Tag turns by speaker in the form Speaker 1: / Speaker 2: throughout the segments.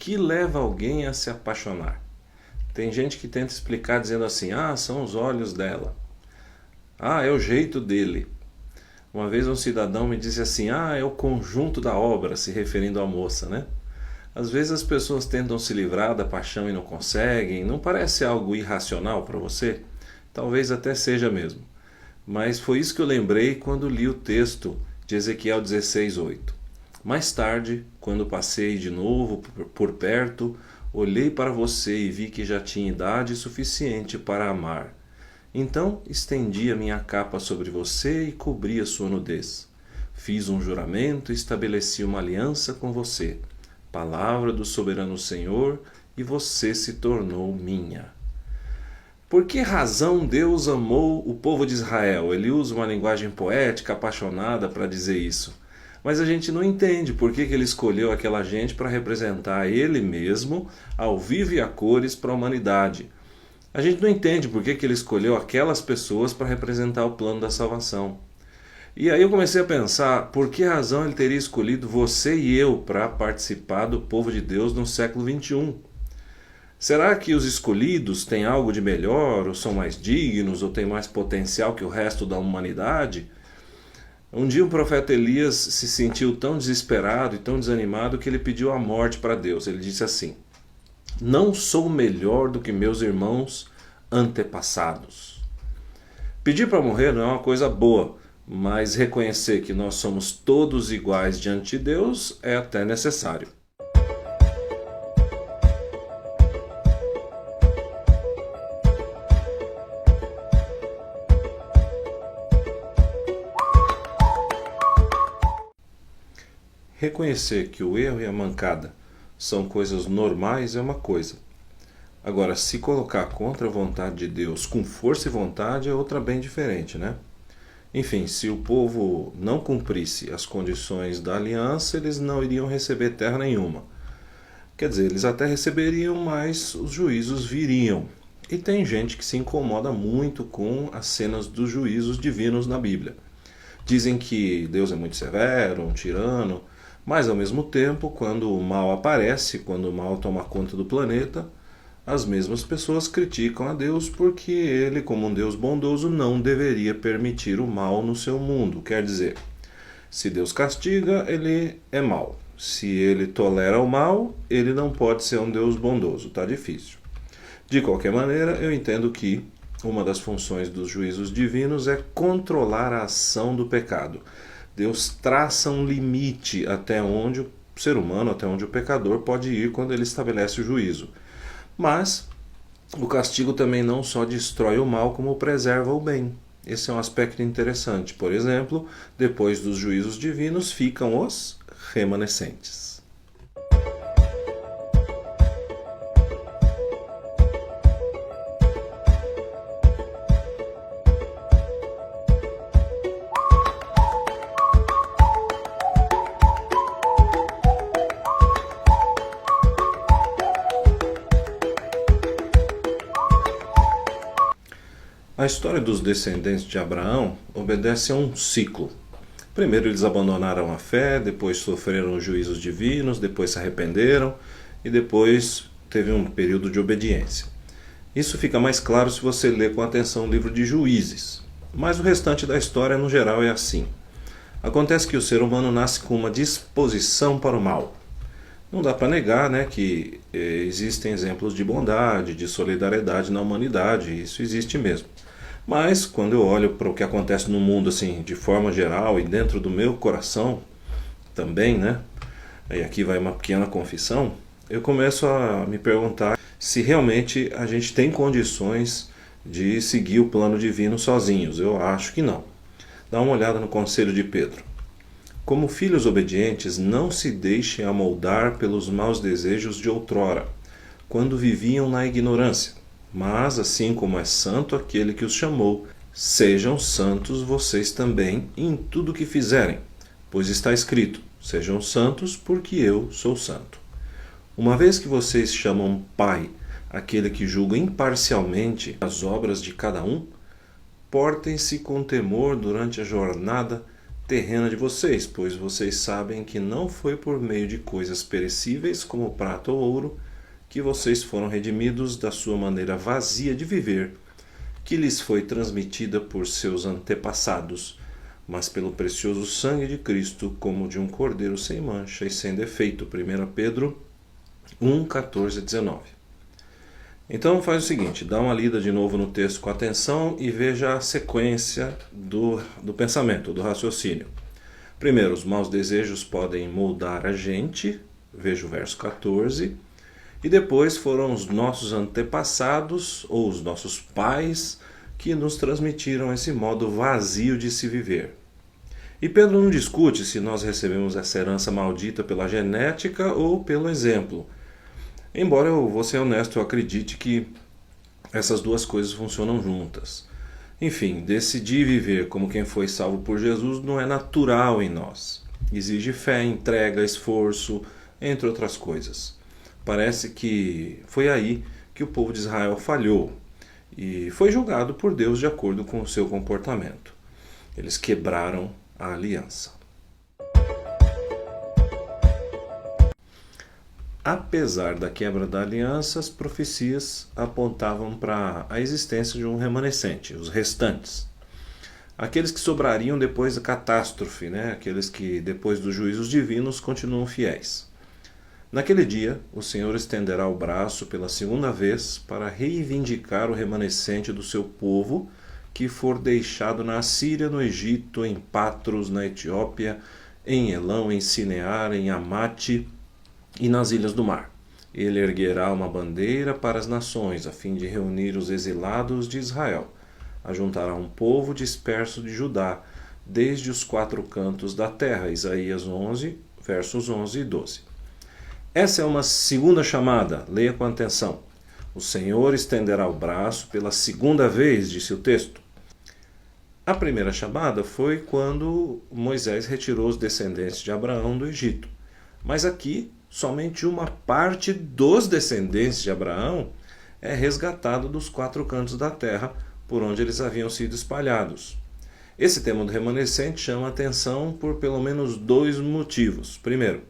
Speaker 1: que leva alguém a se apaixonar? Tem gente que tenta explicar dizendo assim, são os olhos dela. É o jeito dele. Uma vez um cidadão me disse assim, é o conjunto da obra, se referindo à moça, né? Às vezes as pessoas tentam se livrar da paixão e não conseguem. Não parece algo irracional para você? Talvez até seja mesmo. Mas foi isso que eu lembrei quando li o texto de Ezequiel 16:8. Mais tarde, quando passei de novo por perto, olhei para você e vi que já tinha idade suficiente para amar. Então estendi a minha capa sobre você e cobri a sua nudez. Fiz um juramento e estabeleci uma aliança com você. Palavra do soberano Senhor, e você se tornou minha. Por que razão Deus amou o povo de Israel? Ele usa uma linguagem poética, apaixonada para dizer isso. Mas a gente não entende por que ele escolheu aquela gente para representar ele mesmo, ao vivo e a cores, para a humanidade. A gente não entende por que ele escolheu aquelas pessoas para representar o plano da salvação. E aí eu comecei a pensar, por que razão ele teria escolhido você e eu para participar do povo de Deus no século XXI? Será que os escolhidos têm algo de melhor, ou são mais dignos, ou têm mais potencial que o resto da humanidade? Um dia o profeta Elias se sentiu tão desesperado e tão desanimado que ele pediu a morte para Deus. Ele disse assim, não sou melhor do que meus irmãos antepassados. Pedir para morrer não é uma coisa boa, mas reconhecer que nós somos todos iguais diante de Deus é até necessário. Reconhecer que o erro e a mancada são coisas normais é uma coisa. Agora, se colocar contra a vontade de Deus com força e vontade é outra bem diferente, né? Enfim, se o povo não cumprisse as condições da aliança, eles não iriam receber terra nenhuma. Quer dizer, eles até receberiam, mas os juízos viriam. E tem gente que se incomoda muito com as cenas dos juízos divinos na Bíblia. Dizem que Deus é muito severo, um tirano, mas ao mesmo tempo, quando o mal aparece, quando o mal toma conta do planeta, as mesmas pessoas criticam a Deus porque ele, como um Deus bondoso, não deveria permitir o mal no seu mundo. Quer dizer, se Deus castiga, ele é mau. Se ele tolera o mal, ele não pode ser um Deus bondoso. Está difícil. De qualquer maneira, eu entendo que uma das funções dos juízos divinos é controlar a ação do pecado. Deus traça um limite até onde o ser humano, até onde o pecador pode ir quando ele estabelece o juízo. Mas o castigo também não só destrói o mal, como preserva o bem. Esse é um aspecto interessante. Por exemplo, depois dos juízos divinos ficam os remanescentes. A história dos descendentes de Abraão obedece a um ciclo. Primeiro eles abandonaram a fé, depois sofreram os juízos divinos, depois se arrependeram e depois teve um período de obediência. Isso fica mais claro se você ler com atenção o livro de Juízes. Mas o restante da história no geral é assim. Acontece que o ser humano nasce com uma disposição para o mal. Não dá para negar, que existem exemplos de bondade, de solidariedade na humanidade, isso existe mesmo. Mas quando eu olho para o que acontece no mundo assim, de forma geral e dentro do meu coração também, e aqui vai uma pequena confissão, eu começo a me perguntar se realmente a gente tem condições de seguir o plano divino sozinhos. Eu acho que não. Dá uma olhada no conselho de Pedro. Como filhos obedientes, não se deixem amoldar pelos maus desejos de outrora, quando viviam na ignorância. Mas, assim como é santo aquele que os chamou, sejam santos vocês também em tudo o que fizerem, pois está escrito, sejam santos porque eu sou santo. Uma vez que vocês chamam Pai aquele que julga imparcialmente as obras de cada um, portem-se com temor durante a jornada terrena de vocês, pois vocês sabem que não foi por meio de coisas perecíveis como prata ou ouro que vocês foram redimidos da sua maneira vazia de viver, que lhes foi transmitida por seus antepassados, mas pelo precioso sangue de Cristo, como de um cordeiro sem mancha e sem defeito. 1 Pedro 1, 14 a 19. Então faz o seguinte, dá uma lida de novo no texto com atenção e veja a sequência do pensamento, do raciocínio. Primeiro, os maus desejos podem moldar a gente, veja o verso 14, e depois foram os nossos antepassados ou os nossos pais que nos transmitiram esse modo vazio de se viver. E Pedro não discute se nós recebemos essa herança maldita pela genética ou pelo exemplo. Embora eu vou ser honesto, eu acredite que essas duas coisas funcionam juntas. Enfim, decidir viver como quem foi salvo por Jesus não é natural em nós. Exige fé, entrega, esforço, entre outras coisas. Parece que foi aí que o povo de Israel falhou e foi julgado por Deus de acordo com o seu comportamento. Eles quebraram a aliança. Apesar da quebra da aliança, as profecias apontavam para a existência de um remanescente, os restantes. Aqueles que sobrariam depois da catástrofe, aqueles que depois dos juízos divinos continuam fiéis. Naquele dia, o Senhor estenderá o braço pela segunda vez para reivindicar o remanescente do seu povo que for deixado na Assíria, no Egito, em Patros, na Etiópia, em Elão, em Sinear, em Amate e nas ilhas do mar. Ele erguerá uma bandeira para as nações, a fim de reunir os exilados de Israel. Ajuntará um povo disperso de Judá, desde os quatro cantos da terra. Isaías 11, versos 11 e 12. Essa é uma segunda chamada, leia com atenção. O Senhor estenderá o braço pela segunda vez, disse o texto. A primeira chamada foi quando Moisés retirou os descendentes de Abraão do Egito. Mas aqui, somente uma parte dos descendentes de Abraão é resgatada dos quatro cantos da terra por onde eles haviam sido espalhados. Esse tema do remanescente chama a atenção por pelo menos dois motivos. Primeiro,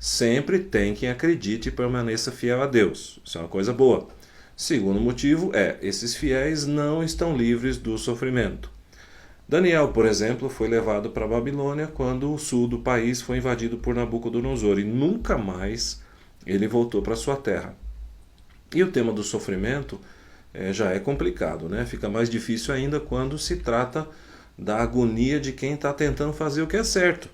Speaker 1: sempre tem quem acredite e permaneça fiel a Deus. Isso é uma coisa boa. Segundo motivo esses fiéis não estão livres do sofrimento. Daniel, por exemplo, foi levado para a Babilônia quando o sul do país foi invadido por Nabucodonosor e nunca mais ele voltou para sua terra. E o tema do sofrimento já é complicado, Fica mais difícil ainda quando se trata da agonia de quem está tentando fazer o que é certo.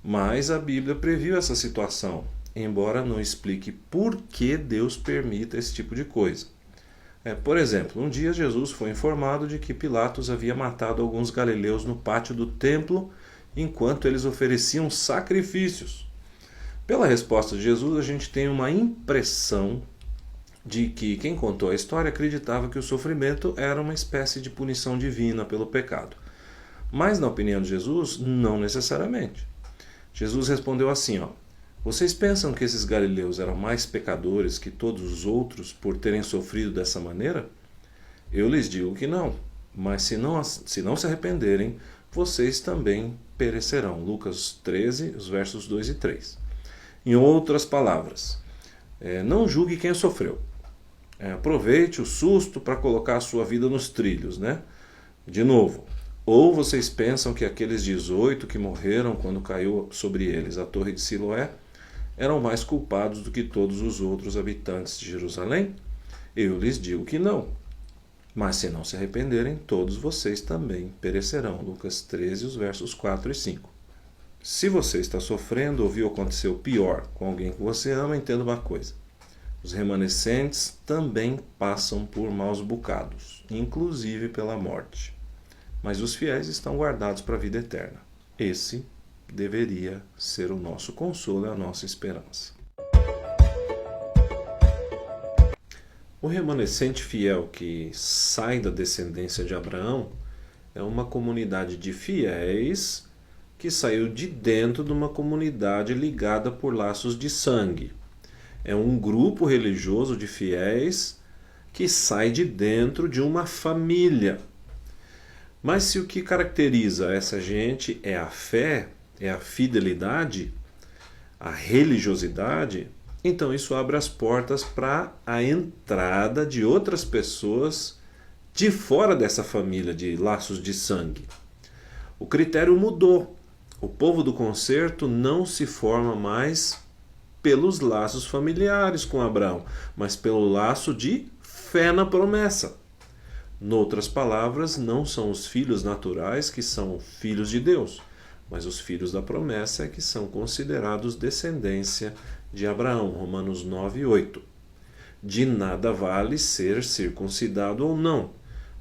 Speaker 1: Mas a Bíblia previu essa situação, embora não explique por que Deus permita esse tipo de coisa. Por exemplo, um dia Jesus foi informado de que Pilatos havia matado alguns galileus no pátio do templo enquanto eles ofereciam sacrifícios. Pela resposta de Jesus, a gente tem uma impressão de que quem contou a história acreditava que o sofrimento era uma espécie de punição divina pelo pecado. Mas, na opinião de Jesus, não necessariamente. Jesus respondeu assim, vocês pensam que esses galileus eram mais pecadores que todos os outros por terem sofrido dessa maneira? Eu lhes digo que não, mas se não se arrependerem, vocês também perecerão. Lucas 13, os versos 2 e 3. Em outras palavras, não julgue quem sofreu. Aproveite o susto para colocar a sua vida nos trilhos, De novo, ou vocês pensam que aqueles 18 que morreram quando caiu sobre eles a torre de Siloé eram mais culpados do que todos os outros habitantes de Jerusalém? Eu lhes digo que não. Mas se não se arrependerem, todos vocês também perecerão. Lucas 13, os versos 4 e 5. Se você está sofrendo ou viu acontecer o pior com alguém que você ama, entenda uma coisa. Os remanescentes também passam por maus bocados, inclusive pela morte. Mas os fiéis estão guardados para a vida eterna. Esse deveria ser o nosso consolo e a nossa esperança. O remanescente fiel que sai da descendência de Abraão é uma comunidade de fiéis que saiu de dentro de uma comunidade ligada por laços de sangue. É um grupo religioso de fiéis que sai de dentro de uma família. Mas se o que caracteriza essa gente é a fé, é a fidelidade, a religiosidade, então isso abre as portas para a entrada de outras pessoas de fora dessa família de laços de sangue. O critério mudou. O povo do concerto não se forma mais pelos laços familiares com Abraão, mas pelo laço de fé na promessa. Noutras palavras, não são os filhos naturais que são filhos de Deus, mas os filhos da promessa é que são considerados descendência de Abraão. Romanos 9:8. De nada vale ser circuncidado ou não.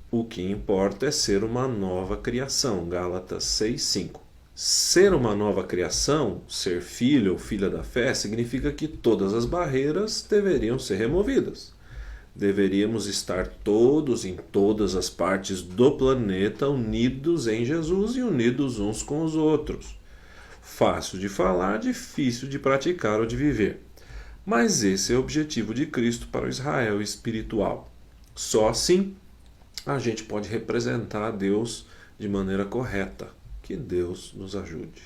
Speaker 1: O que importa é ser uma nova criação. Gálatas 6:5. Ser uma nova criação, ser filho ou filha da fé, significa que todas as barreiras deveriam ser removidas. Deveríamos estar todos em todas as partes do planeta unidos em Jesus e unidos uns com os outros. Fácil de falar, difícil de praticar ou de viver. Mas esse é o objetivo de Cristo para o Israel espiritual. Só assim a gente pode representar a Deus de maneira correta. Que Deus nos ajude.